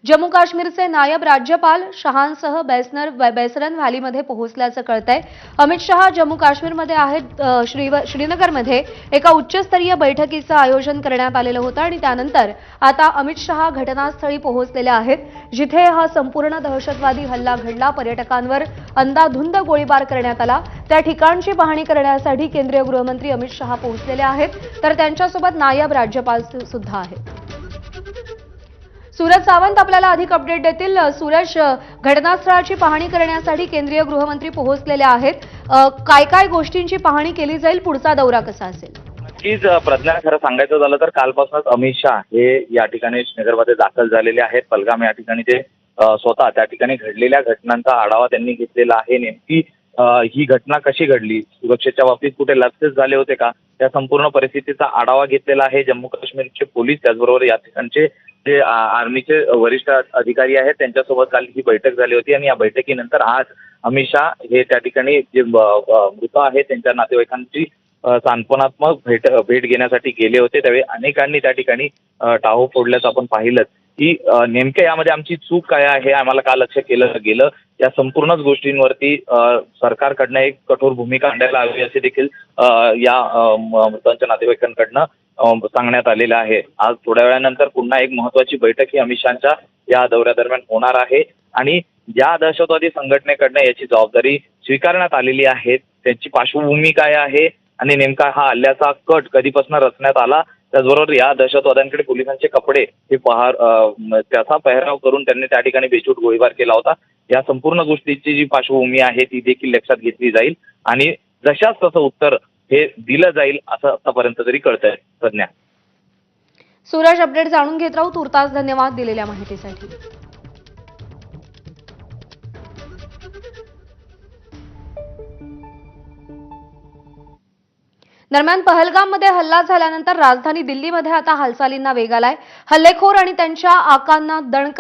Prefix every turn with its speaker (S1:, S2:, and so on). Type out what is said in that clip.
S1: जम्मू काश्मीरचे नायब राज्यपाल शहांसह बैसरन व्हॅलीमध्ये पोहोचल्याचं कळतंय। अमित शहा जम्मू काश्मीरमध्ये आहेत। श्रीनगरमध्ये एका उच्चस्तरीय बैठकीचं आयोजन करण्यात आलेलं होतं आणि त्यानंतर आता अमित शहा घटनास्थळी पोहोचलेले आहेत, जिथे हा संपूर्ण दहशतवादी हल्ला घडला। पर्यटकांवर अंधाधुंद गोळीबार करण्यात आला। त्या ठिकाणची पाहणी करण्यासाठी केंद्रीय गृहमंत्री अमित शहा पोहोचलेले आहेत, तर त्यांच्यासोबत नायब राज्यपाल सुद्धा आहेत। सूरज सावंत आपल्याला अधिक अपडेट देतील। सूरज, घटनास्थळाची पाहणी करण्यासाठी केंद्रीय गृहमंत्री पोहोचलेले आहेत। काय काय गोष्टींची पाहणी केली जाईल? पुढचा दौरा कसा असेल?
S2: नक्कीच प्रज्ञा, खरं सांगायचं झालं तर कालपासूनच अमित शहा हे या ठिकाणी श्रीनगरमध्ये दाखल झालेले आहेत। पहलगाम या ठिकाणी ते स्वतः त्या ठिकाणी घडलेल्या घटनांचा आढावा त्यांनी घेतलेला आहे। नेमकी ही घटना कशी घडली, सुरक्षेच्या बाबतीत कुठे लॅप्सेस झाले होते का, या संपूर्ण परिस्थितीचा आढावा घेतलेला आहे। जम्मू काश्मीरचे पोलीस त्याचबरोबर या ठिकाणचे जे आर्मीचे वरिष्ठ अधिकारी आहेत त्यांच्यासोबत काल ही बैठक झाली होती आणि या बैठकीनंतर आज अमित शहा हे त्या ठिकाणी जे मृत आहेत त्यांच्या नातेवाईकांची सांत्वनात्मक भेट घेण्यासाठी गेले होते। त्यावेळी अनेकांनी त्या ठिकाणी टाहो फोडल्याचं आपण पाहिलं की नेमक्या यामध्ये आमची चूक काय आहे, आम्हाला का लक्ष केलं गेलं, या संपूर्णच गोष्टींवरती सरकारकडनं एक कठोर भूमिका आणण्याला हवी असे देखील या मृतांच्या नातेवाईकांकडनं सांगण्यात आलेलं आहे। आज थोड्या वेळानंतर पुन्हा एक महत्त्वाची बैठक ही अमित शहाच्या या दौऱ्यादरम्यान होणार आहे आणि ज्या दहशतवादी संघटनेकडनं याची जबाबदारी स्वीकारण्यात आलेली आहे त्यांची पार्श्वभूमी काय आहे आणि नेमका हा हल्ल्याचा कट कधीपासून रचण्यात आला, त्याचबरोबर या दहशतवाद्यांकडे पोलिसांचे कपडे हे त्याचा पेहराव करून त्यांनी त्या ठिकाणी बेछूट गोळीबार केला होता, या संपूर्ण गोष्टीची जी पार्श्वभूमी आहे ती देखील लक्षात घेतली जाईल आणि जशाच तसं उत्तर हे दिलं जाईल असं आतापर्यंत तरी कळतंय। प्रज्ञा,
S1: सूरज, अपडेट जाणून घेत राहू। तुर्तास धन्यवाद दिलेल्या माहितीसाठी। दरम्यान पहलगाममध्ये हल्ला झाल्यानंतर राजधानी दिल्लीमध्ये आता हालचालींना वेग आलाय। हल्लेखोर आणि त्यांच्या आकांना दणका